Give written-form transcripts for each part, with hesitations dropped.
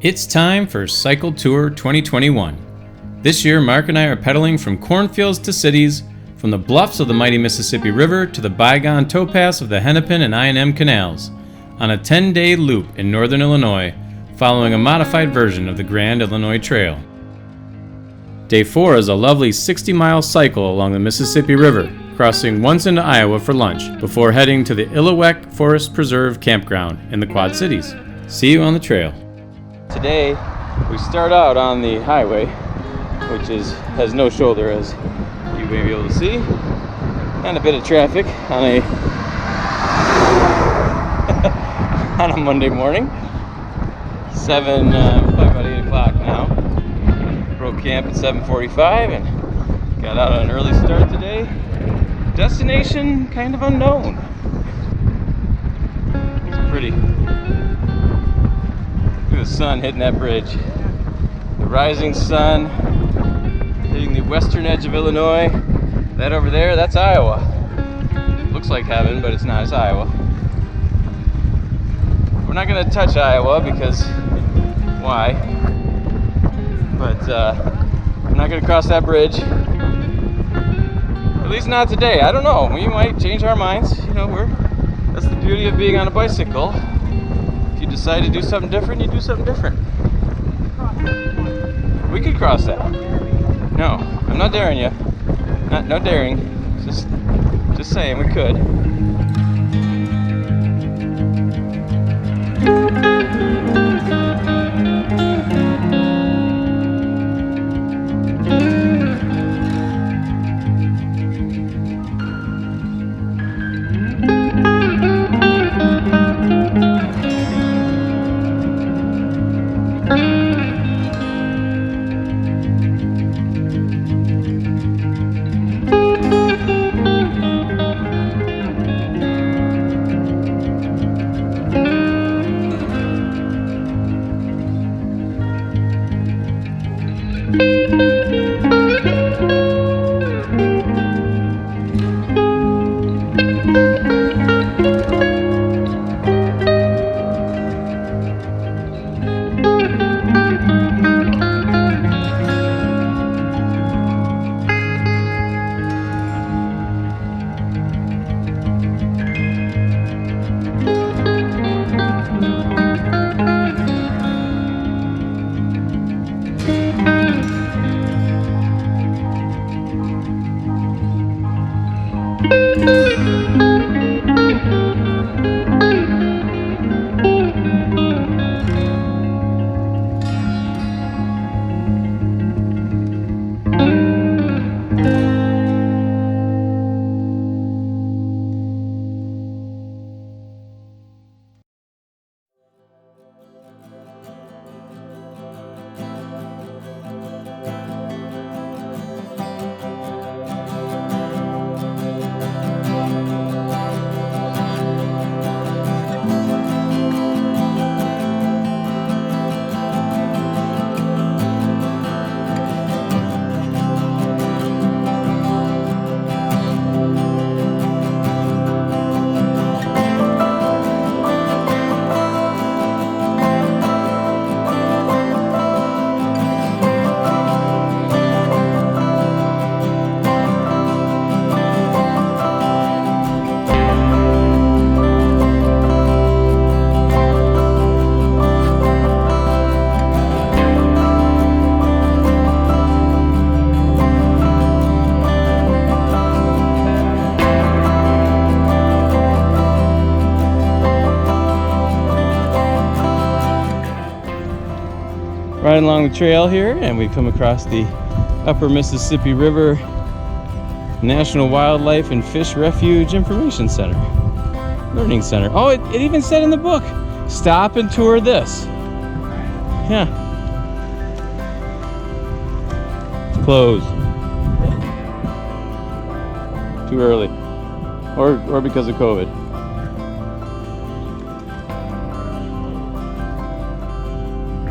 It's time for Cycle Tour 2021. This year, Mark and I are pedaling from cornfields to cities, from the bluffs of the mighty Mississippi River to the bygone towpaths of the Hennepin and I&M canals, on a 10-day loop in northern Illinois, following a modified version of the Grand Illinois Trail. Day 4 is a lovely 60-mile cycle along the Mississippi River, crossing once into Iowa for lunch, before heading to the Illiniwek Forest Preserve Campground in the Quad Cities. See you on the trail. Today, we start out on the highway, which has no shoulder, as you may be able to see, and a bit of traffic on a on a Monday morning. Probably about 8 o'clock now. Broke camp at 7:45 and got out on an early start today. Destination kind of unknown. It's pretty. Look at the sun hitting that bridge. The rising sun hitting the western edge of Illinois. That over there, that's Iowa. Looks like heaven, but it's not. It's Iowa. We're not going to touch Iowa because why? But I'm not going to cross that bridge. At least not today. I don't know. We might change our minds. You know, that's the beauty of being on a bicycle. If you decide to do something different, you do something different. We could cross that. No, I'm not daring you. No daring. Just saying we could. Riding along the trail here, and we come across the Upper Mississippi River National Wildlife and Fish Refuge Information Center. Learning Center. Oh, it even said in the book, stop and tour this. Yeah. It's closed. Too early. Or because of COVID.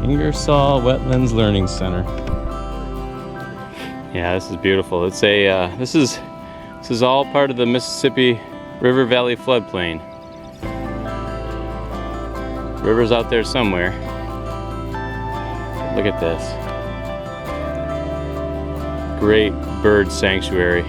Ingersoll Wetlands Learning Center. Yeah, this is beautiful. It's this is all part of the Mississippi River Valley floodplain. River's out there somewhere. Look at this. Great bird sanctuary.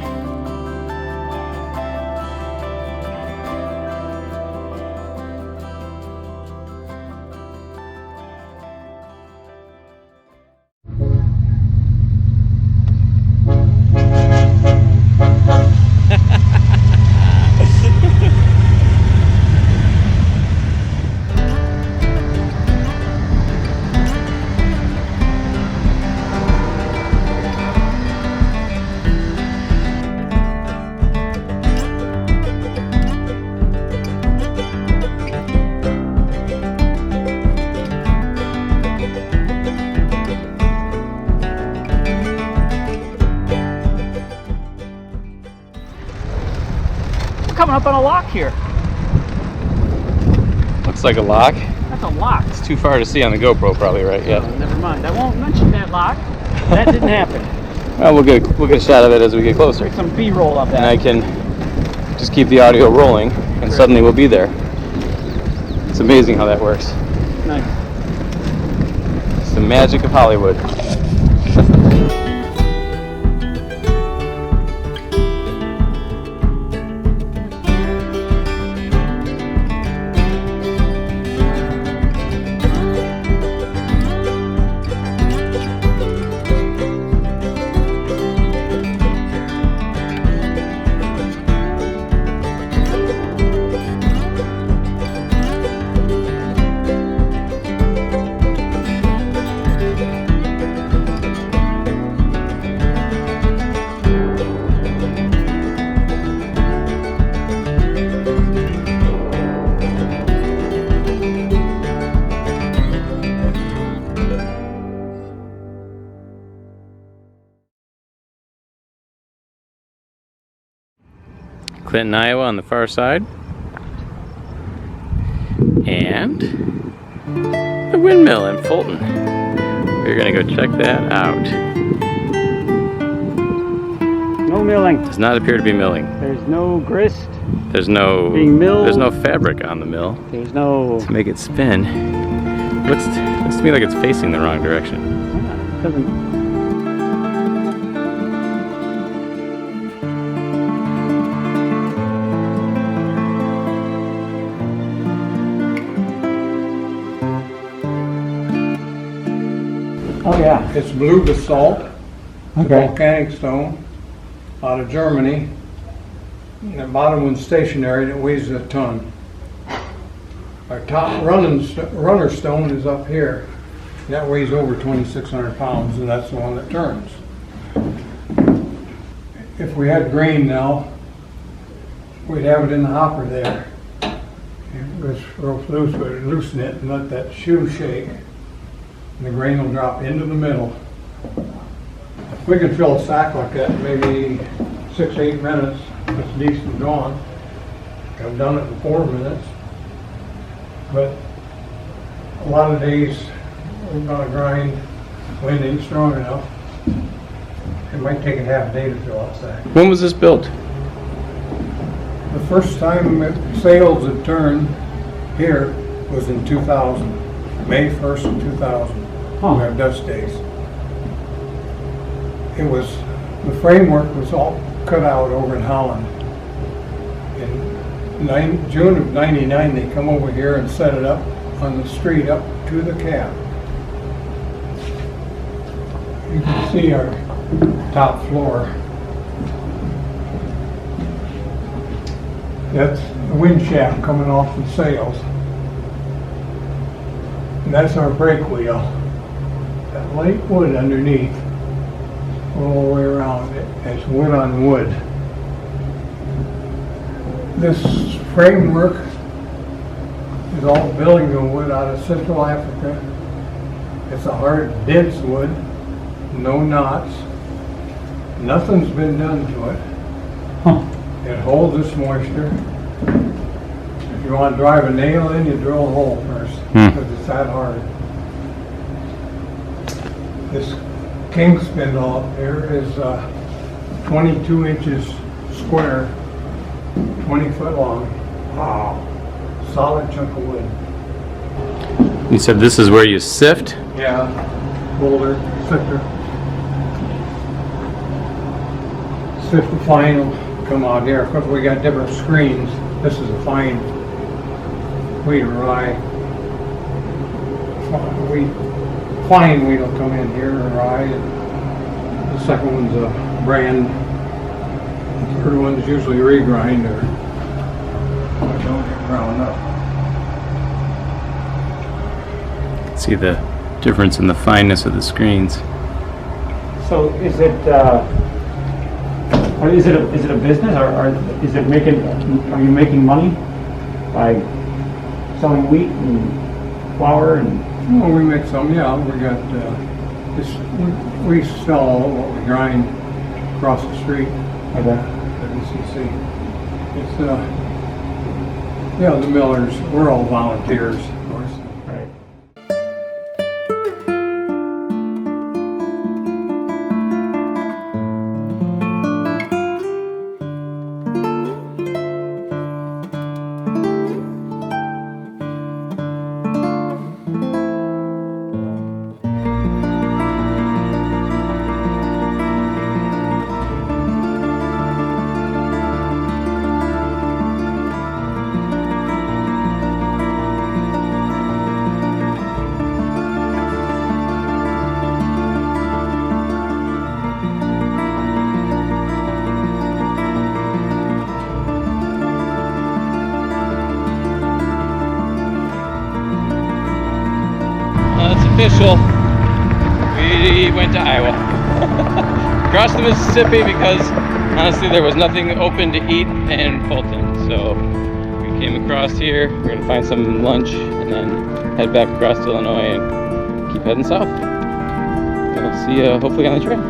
Coming up on a lock here. Looks like a lock. That's a lock. It's too far to see on the GoPro, probably, right? Yeah. Oh, never mind. I won't mention that lock. That didn't happen. Well, we'll get a shot of it as we get closer. Some B-roll of that. And I can just keep the audio rolling, and suddenly we'll be there. It's amazing how that works. Nice. It's the magic of Hollywood. Clinton, Iowa on the far side. And the windmill in Fulton. We're gonna go check that out. No milling. Does not appear to be milling. There's no grist. There's no being milled. There's no fabric on the mill There's no. to make it spin. Looks to me like it's facing the wrong direction. It doesn't. Oh yeah. It's blue basalt, Okay. volcanic stone, out of Germany. And the bottom one's stationary and it weighs a ton. Our top runner stone is up here. That weighs over 2,600 pounds, and that's the one that turns. If we had grain now, we'd have it in the hopper there. It goes real loose, we'd loosen it and let that shoe shake. And the grain will drop into the middle. We can fill a sack like that in maybe 6-8 minutes. It's decent gone. I've done it in 4 minutes. But a lot of days we're gonna grind, wind ain't strong enough. It might take a half day to fill out a sack. When was this built? The first time sails had turned here was in 2000, May 1st of 2000. Huh. We have dust days. It was, the framework was all cut out over in Holland. In June of '99, they come over here and set it up on the street up to the cab. You can see our top floor. That's the wind shaft coming off the sails. And that's our brake wheel. That light wood underneath, all the way around it, it's wood on wood. This framework is all bygone wood out of Central Africa. It's a hard, dense wood, no knots. Nothing's been done to it. Huh. It holds this moisture. If you want to drive a nail in, you drill a hole first, because it's that hard. This king spindle up here is 22 inches square, 20 foot long. Wow. Solid chunk of wood. You said this is where you sift? Yeah. boulder, sifter. Sifter fine will come out here. Of course, we got different screens. This is a fine wheat or rye. Fine wheat will come in here, or rye. And the second one's a brand. The third one's usually regrind or don't get ground up. See the difference in the fineness of the screens. So is it a business, or is it making? Are you making money by selling wheat and flour and? Well, we make some, yeah. We got we sell what we grind across the street. Okay. At ECC. It's yeah, the millers. We're all volunteers, of course. Right. It's official. We went to Iowa. Across the Mississippi because honestly there was nothing open to eat in Fulton. So we came across here. We're gonna find some lunch and then head back across to Illinois and keep heading south. We'll see you hopefully on the trail.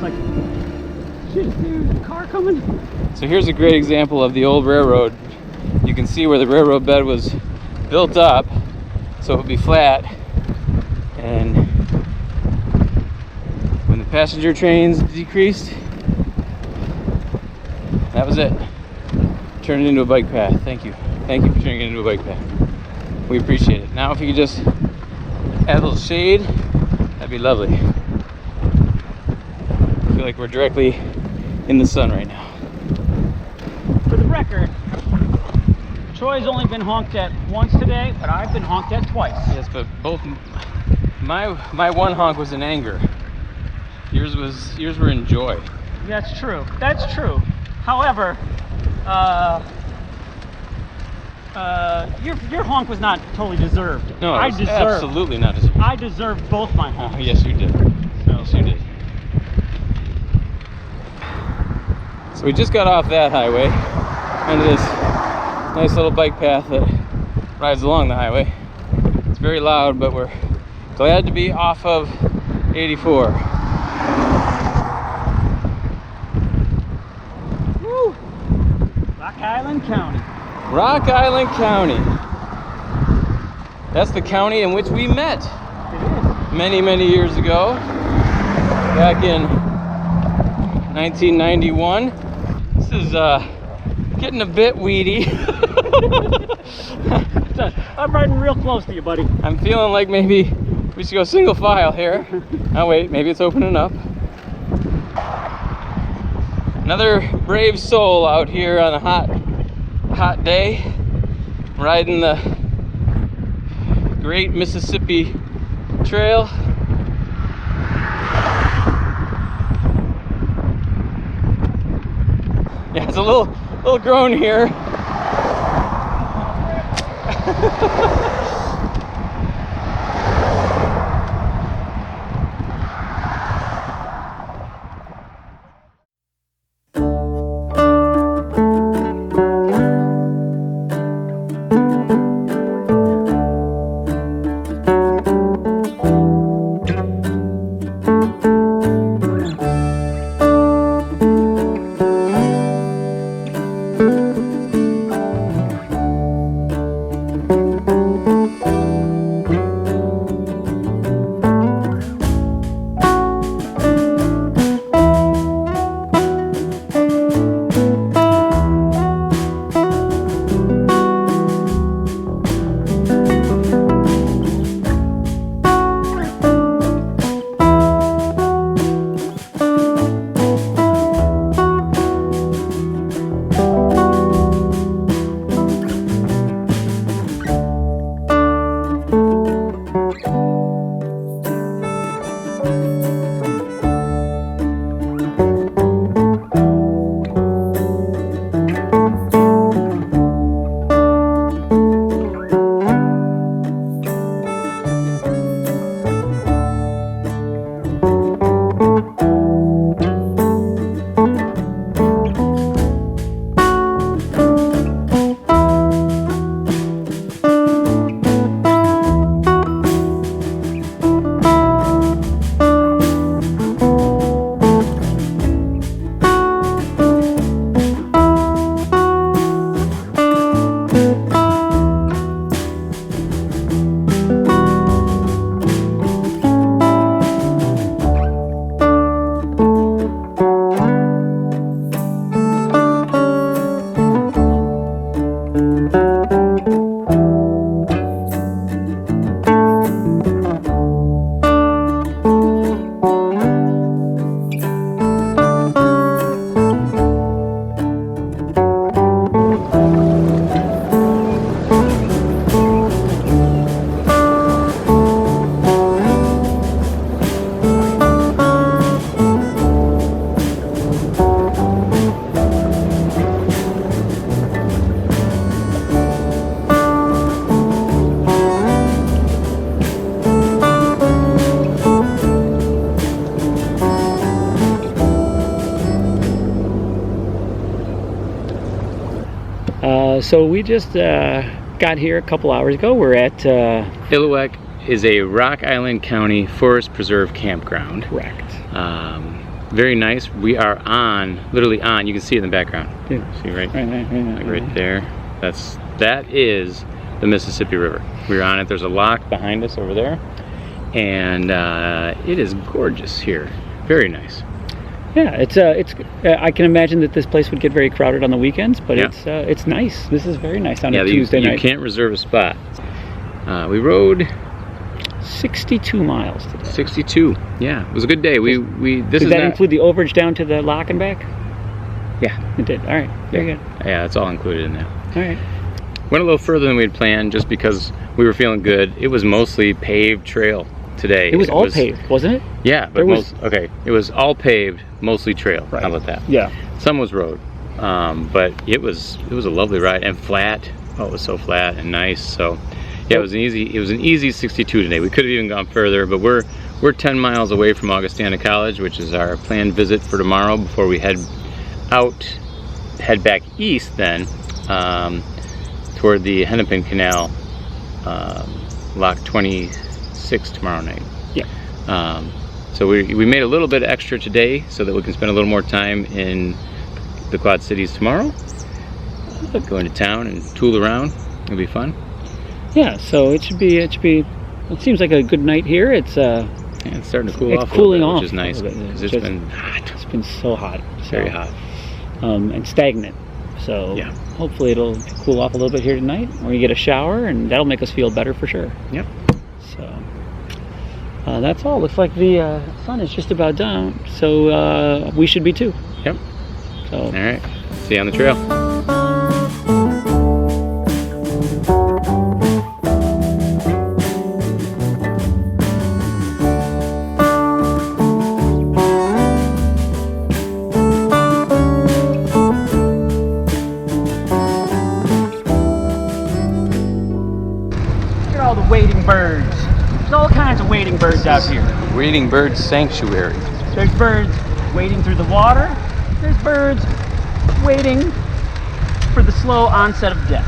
Like, shit, there's a car coming. So here's a great example of the old railroad. You can see where the railroad bed was built up so it would be flat, and when the passenger trains decreased, that was it. Turned it into a bike path. Thank you for turning it into a bike path. We appreciate it. Now if you could just add a little shade, that'd be lovely. I feel like we're directly in the sun right now. For the record, Troy's only been honked at once today, but I've been honked at twice. Yes, but both my one honk was in anger. Yours were in joy. That's true. That's true. However, your honk was not totally deserved. No, it was absolutely not deserved. I deserved both my honks. Oh, yes, you did. Yes, you did. So we just got off that highway onto this nice little bike path that rides along the highway. It's very loud, but we're glad to be off of 84. Woo! Rock Island County. Rock Island County. That's the county in which we met many, many years ago, back in 1991. This is getting a bit weedy. I'm riding real close to you, buddy. I'm feeling like maybe we should go single file here. Oh wait, maybe it's opening up. Another brave soul out here on a hot day, riding the Great Mississippi Trail. Yeah, it's a little grown here. So we just got here a couple hours ago. We're at Illiniwek is a Rock Island County Forest Preserve Campground. Correct. Very nice. We are literally on. You can see it in the background. Yeah. See right Right. there. That is the Mississippi River. We're on it. There's a lock behind us over there, and it is gorgeous here. Very nice. Yeah, it's I can imagine that this place would get very crowded on the weekends, but Yeah. it's nice. This is very nice on a You Tuesday night. can't reserve a spot. We rode 62 miles today. 62. Yeah, it was a good day. This Did is that not, include the overage down to the lock and back? Yeah, It did. All right, very good. yeah, it's all included in that. All right. Went a little further than we had planned, just because we were feeling good. It was mostly paved trail today. It was all paved, wasn't it? Yeah, but There was- it was all paved, mostly trail. Right. How about that? Yeah. Some was road, but it was a lovely ride and flat. Oh, it was so flat and nice. So yeah, it was an easy 62 today. We could have even gone further, but we're 10 miles away from Augustana College, which is our planned visit for tomorrow before we head back east then toward the Hennepin Canal, Lock 26 tomorrow night. Yeah. So we made a little bit extra today so that we can spend a little more time in the Quad Cities tomorrow. Go into town and tool around. It'll be fun. Yeah. So it should be. It seems like a good night here. It's Yeah, it's starting to cool It's off a cooling little bit, off which is nice a little bit. because It's it's just- been hot, It's been so hot. very hot. And stagnant. So Yeah. hopefully it'll cool off a little bit here tonight. Or you get a shower, and that'll make us feel better for sure. Yep. So that's all. Looks like the sun is just about down. So we should be too. Yep. So All right. See you on the trail. look at all the wading birds. There's all kinds of wading birds out here. Wading Bird Sanctuary. There's birds wading through the water. There's birds waiting for the slow onset of death.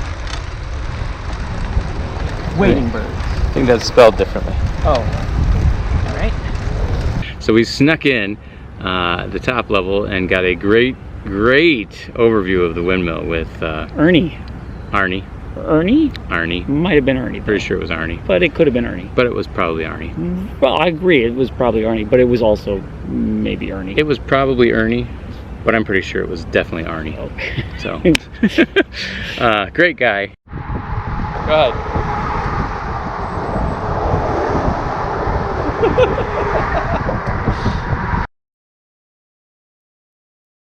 Wading birds. I think that's spelled differently. Oh. All right. So we snuck in the top level and got a great overview of the windmill with Ernie. Arnie. Ernie? Might have been Ernie. Pretty sure it was Arnie, But it could have been Ernie. but it was probably Arnie. Well, I agree. It was probably Ernie, but it was also maybe Ernie. It was probably Ernie, but I'm pretty sure it was definitely Arnie. Okay. So, great guy. Go ahead.